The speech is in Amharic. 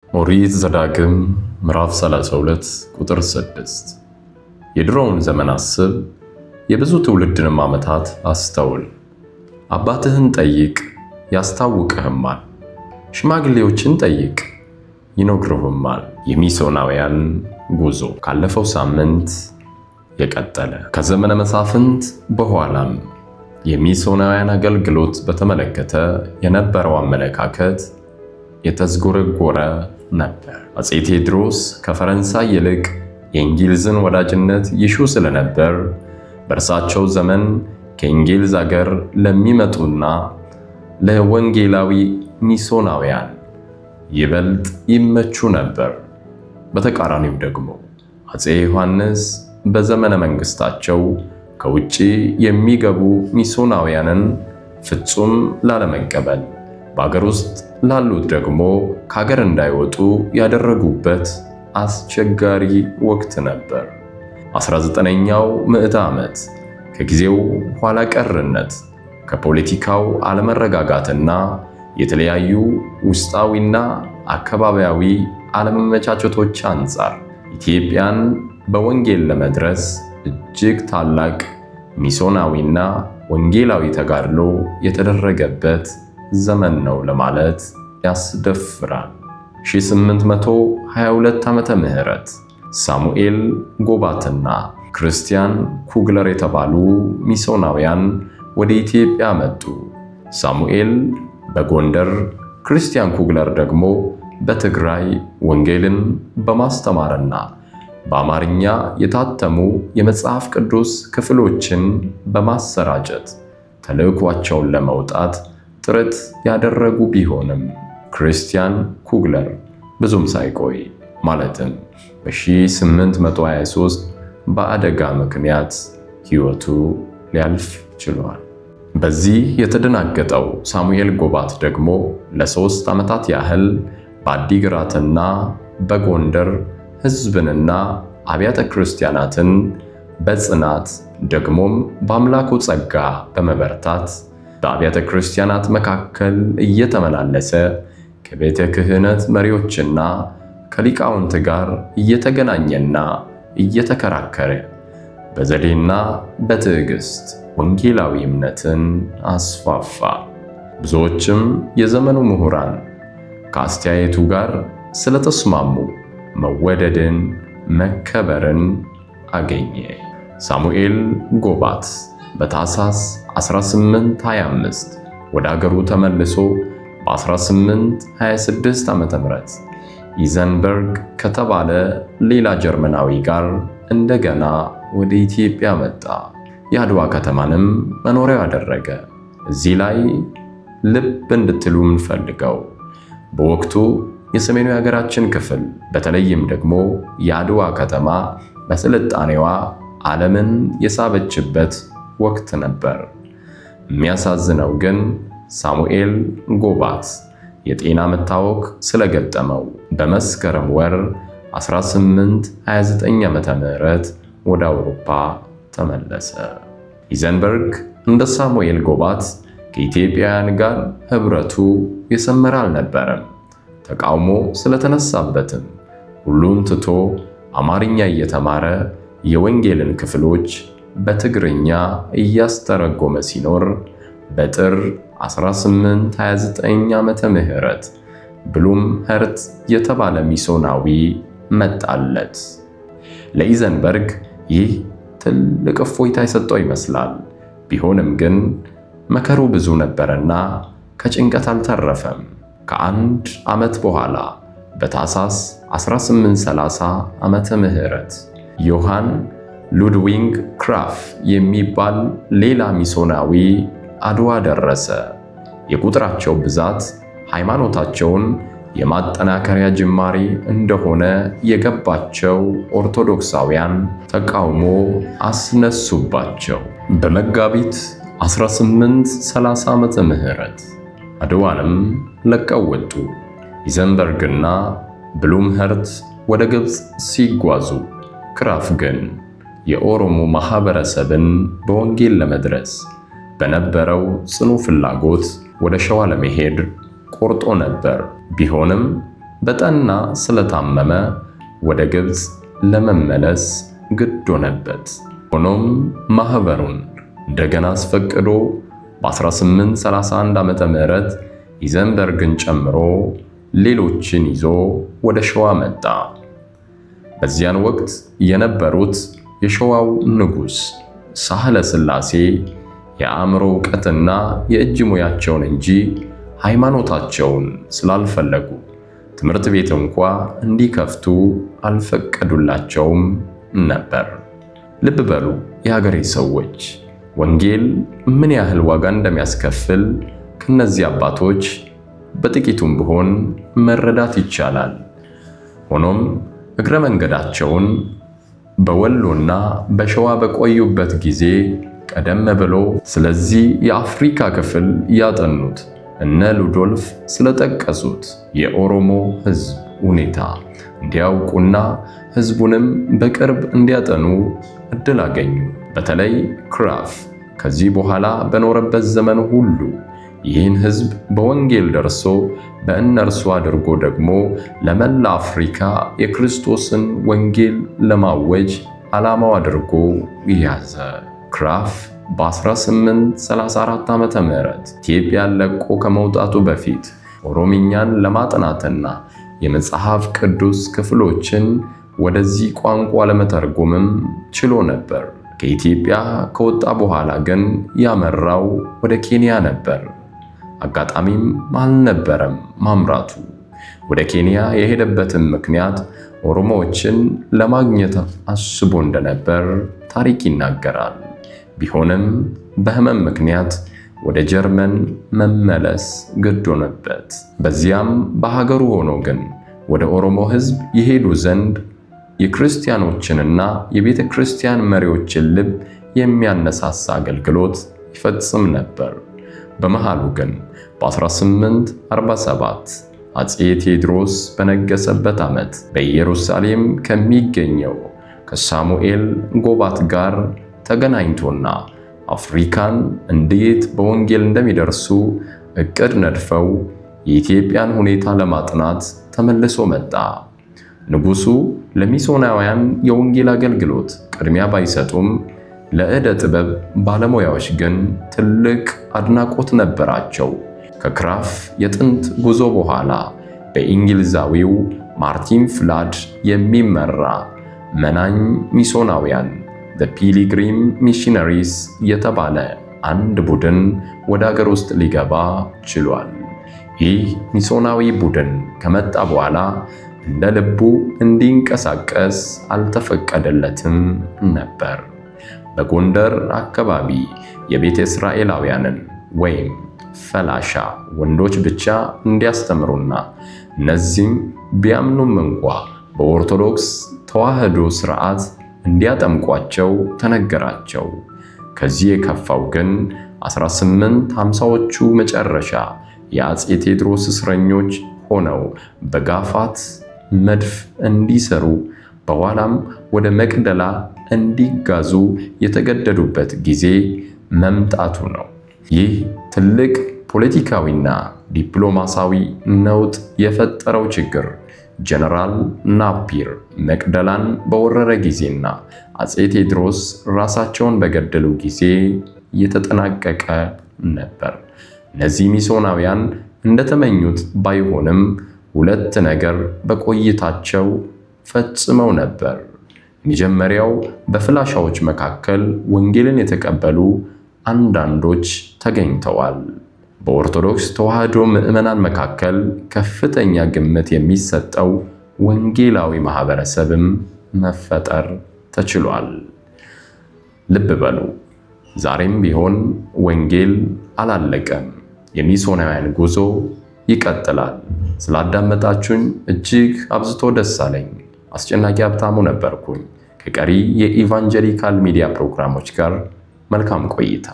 ኦሪት ዘዳግም ምዕራፍ 32 ቁጥር 6 የድሮውን ዘመን አስብ፣ የብዙ ትውልድንም ዓመታት አስተውል። አባትህን ጠይቅ ያስታውቅህማል፣ ሽማግሌዎችን ጠይቅ ይነግሩህማል። የሚሶናውያን ጉዞ ካለፈው ሳምንት የቀጠለ። ከዘመነ መሳፍንት በኋላም የሚሶናውያን አገልግሎት በተመለከተ የነበረው አመለካከት የተዝጎረጎረ ነበር። አፄ ቴዎድሮስ ከፈረንሳይ ይልቅ የእንግሊዝን ወዳጅነት ይሹ ስለነበር በእርሳቸው ዘመን ከእንግሊዝ አገር ለሚመጡና ለወንጌላዊ ሚሶናውያን ይበልጥ ይመቹ ነበር። በተቃራኒው ደግሞ አፄ ዮሐንስ በዘመነ መንግስታቸው ከውጪ የሚገቡ ሚሶናውያንን ፍጹም ላለመቀበል በአገር ውስጥ ላሉት ደግሞ ከሀገር እንዳይወጡ ያደረጉበት አስቸጋሪ ወቅት ነበር። 19ኛው ምዕተ ዓመት ከጊዜው ኋላ ቀርነት፣ ከፖለቲካው አለመረጋጋትና የተለያዩ ውስጣዊና አካባቢያዊ አለመመቻቸቶች አንጻር ኢትዮጵያን በወንጌል ለመድረስ እጅግ ታላቅ ሚሶናዊና ወንጌላዊ ተጋድሎ የተደረገበት ዘመን ነው ለማለት ያስደፍራል። 1822 ዓመተ ምህረት ሳሙኤል ጎባትና ክርስቲያን ኩግለር የተባሉ ሚሶናውያን ወደ ኢትዮጵያ መጡ። ሳሙኤል በጎንደር፣ ክርስቲያን ኩግለር ደግሞ በትግራይ ወንጌልን በማስተማርና በአማርኛ የታተሙ የመጽሐፍ ቅዱስ ክፍሎችን በማሰራጨት ተልዕኳቸውን ለመውጣት ጥረት ያደረጉ ቢሆንም ክርስቲያን ኩግለር ብዙም ሳይቆይ ማለትም በ1823 በአደጋ ምክንያት ሕይወቱ ሊያልፍ ችሏል። በዚህ የተደናገጠው ሳሙኤል ጎባት ደግሞ ለ3 ዓመታት ያህል በአዲግራትና በጎንደር ሕዝብንና አብያተ ክርስቲያናትን በጽናት ደግሞም በአምላኩ ጸጋ በመበርታት በአብያተ ክርስቲያናት መካከል እየተመላለሰ ከቤተ ክህነት መሪዎችና ከሊቃውንት ጋር እየተገናኘና እየተከራከረ በዘዴና በትዕግስት ወንጌላዊ እምነትን አስፋፋ። ብዙዎችም የዘመኑ ምሁራን ከአስተያየቱ ጋር ስለተስማሙ መወደድን፣ መከበርን አገኘ። ሳሙኤል ጎባት በታኅሳስ 1825 ወደ አገሩ ተመልሶ በ1826 ዓ.ም ኢዘንበርግ ከተባለ ሌላ ጀርመናዊ ጋር እንደገና ወደ ኢትዮጵያ መጣ። የአድዋ ከተማንም መኖሪያው አደረገ። እዚህ ላይ ልብ እንድትሉ የምንፈልገው በወቅቱ የሰሜኑ የሀገራችን ክፍል በተለይም ደግሞ የአድዋ ከተማ በስልጣኔዋ ዓለምን የሳበችበት ወቅት ነበር። የሚያሳዝነው ግን ሳሙኤል ጎባት የጤና መታወክ ስለገጠመው በመስከረም ወር 1829 ዓመተ ምህረት ወደ አውሮፓ ተመለሰ። ኢዘንበርግ እንደ ሳሙኤል ጎባት ከኢትዮጵያውያን ጋር ህብረቱ የሰመረ አልነበረም። ተቃውሞ ስለተነሳበትም ሁሉን ትቶ አማርኛ እየተማረ የወንጌልን ክፍሎች በትግርኛ እያስተረጎመ ሲኖር በጥር 1829 ዓመተ ምህረት ብሉም ኸርት የተባለ ሚሶናዊ መጣለት። ለኢዘንበርግ ይህ ትልቅ እፎይታ የሰጠው ይመስላል። ቢሆንም ግን መከሩ ብዙ ነበረና ከጭንቀት አልተረፈም። ከአንድ ዓመት በኋላ በታኅሳስ 1830 ዓመተ ምህረት ዮሐን ሉድዊግ ክራፍ የሚባል ሌላ ሚሶናዊ አድዋ ደረሰ። የቁጥራቸው ብዛት ሃይማኖታቸውን የማጠናከሪያ ጅማሬ እንደሆነ የገባቸው ኦርቶዶክሳውያን ተቃውሞ አስነሱባቸው። በመጋቢት 1830 ዓመተ ምህረት አድዋንም ለቀው ወጡ። ኢዘንበርግና ብሉም ኸርት ወደ ግብፅ ሲጓዙ ክራፍ ግን የኦሮሞ ማህበረሰብን በወንጌል ለመድረስ በነበረው ጽኑ ፍላጎት ወደ ሸዋ ለመሄድ ቆርጦ ነበር። ቢሆንም በጠና ስለታመመ ወደ ግብፅ ለመመለስ ግድ ሆነበት። ሆኖም ማህበሩን እንደገና አስፈቅዶ በ1831 ዓመተ ምህረት ኢዘንበርግን ጨምሮ ሌሎችን ይዞ ወደ ሸዋ መጣ። በዚያን ወቅት የነበሩት የሸዋው ንጉሥ ሳህለ ሥላሴ የአእምሮ ዕውቀትና የእጅ ሙያቸውን እንጂ ሃይማኖታቸውን ስላልፈለጉ ትምህርት ቤት እንኳ እንዲከፍቱ አልፈቀዱላቸውም ነበር። ልብ በሉ የሀገሬ ሰዎች፣ ወንጌል ምን ያህል ዋጋ እንደሚያስከፍል ከነዚህ አባቶች በጥቂቱም ቢሆን መረዳት ይቻላል። ሆኖም እግረ መንገዳቸውን በወሎና በሸዋ በቆዩበት ጊዜ ቀደም ብሎ ስለዚህ የአፍሪካ ክፍል ያጠኑት እነ ሉዶልፍ ስለጠቀሱት የኦሮሞ ሕዝብ ሁኔታ እንዲያውቁና ሕዝቡንም በቅርብ እንዲያጠኑ እድል አገኙ። በተለይ ክራፍ ከዚህ በኋላ በኖረበት ዘመን ሁሉ ይህን ሕዝብ በወንጌል ደርሶ በእነርሱ አድርጎ ደግሞ ለመላ አፍሪካ የክርስቶስን ወንጌል ለማወጅ ዓላማው አድርጎ ያዘ። ክራፍ በ1834 ዓመተ ምህረት ኢትዮጵያን ለቆ ከመውጣቱ በፊት ኦሮምኛን ለማጥናትና የመጽሐፍ ቅዱስ ክፍሎችን ወደዚህ ቋንቋ ለመተርጎምም ችሎ ነበር። ከኢትዮጵያ ከወጣ በኋላ ግን ያመራው ወደ ኬንያ ነበር። አጋጣሚም አልነበረም ማምራቱ። ወደ ኬንያ የሄደበትን ምክንያት ኦሮሞዎችን ለማግኘት አስቦ እንደነበር ታሪክ ይናገራል። ቢሆንም በሕመም ምክንያት ወደ ጀርመን መመለስ ግድ ሆነበት። በዚያም በሀገሩ ሆኖ ግን ወደ ኦሮሞ ሕዝብ ይሄዱ ዘንድ የክርስቲያኖችንና የቤተ ክርስቲያን መሪዎችን ልብ የሚያነሳሳ አገልግሎት ይፈጽም ነበር። በመሃሉ ግን በ1847 አፄ ቴዎድሮስ በነገሰበት ዓመት በኢየሩሳሌም ከሚገኘው ከሳሙኤል ጎባት ጋር ተገናኝቶና አፍሪካን እንዴት በወንጌል እንደሚደርሱ እቅድ ነድፈው የኢትዮጵያን ሁኔታ ለማጥናት ተመልሶ መጣ። ንጉሡ ለሚስዮናውያን የወንጌል አገልግሎት ቅድሚያ ባይሰጡም ለዕደ ጥበብ ባለሙያዎች ግን ትልቅ አድናቆት ነበራቸው። ከክራፍ የጥንት ጉዞ በኋላ በእንግሊዛዊው ማርቲን ፍላድ የሚመራ መናኝ ሚስዮናውያን ዘ ፒሊግሪም ሚሽነሪስ የተባለ አንድ ቡድን ወደ አገር ውስጥ ሊገባ ችሏል። ይህ ሚስዮናዊ ቡድን ከመጣ በኋላ እንደ ልቡ እንዲንቀሳቀስ አልተፈቀደለትም ነበር። በጎንደር አካባቢ የቤተ እስራኤላውያንን ወይም ፈላሻ ወንዶች ብቻ እንዲያስተምሩና እነዚህም ቢያምኑም እንኳ በኦርቶዶክስ ተዋህዶ ሥርዓት እንዲያጠምቋቸው ተነገራቸው። ከዚህ የከፋው ግን 1850ዎቹ መጨረሻ የአፄ ቴዎድሮስ እስረኞች ሆነው በጋፋት መድፍ እንዲሰሩ በኋላም ወደ መቅደላ እንዲጋዙ የተገደዱበት ጊዜ መምጣቱ ነው። ይህ ትልቅ ፖለቲካዊና ዲፕሎማሲያዊ ነውጥ የፈጠረው ችግር ጀነራል ናፒር መቅደላን በወረረ ጊዜና አፄ ቴዎድሮስ ራሳቸውን በገደሉ ጊዜ የተጠናቀቀ ነበር። እነዚህ ሚስዮናውያን እንደተመኙት ባይሆንም ሁለት ነገር በቆይታቸው ፈጽመው ነበር። መጀመሪያው በፍላሻዎች መካከል ወንጌልን የተቀበሉ አንዳንዶች ተገኝተዋል። በኦርቶዶክስ ተዋህዶ ምዕመናን መካከል ከፍተኛ ግምት የሚሰጠው ወንጌላዊ ማህበረሰብም መፈጠር ተችሏል። ልብ በሉ፣ ዛሬም ቢሆን ወንጌል አላለቀም። የሚስዮናውያን ጉዞ ይቀጥላል። ስላዳመጣችሁኝ እጅግ አብዝቶ ደስ አለኝ። አስጨናቂ ሀብታሙ ነበርኩኝ። ከቀሪ የኢቫንጀሊካል ሚዲያ ፕሮግራሞች ጋር መልካም ቆይታ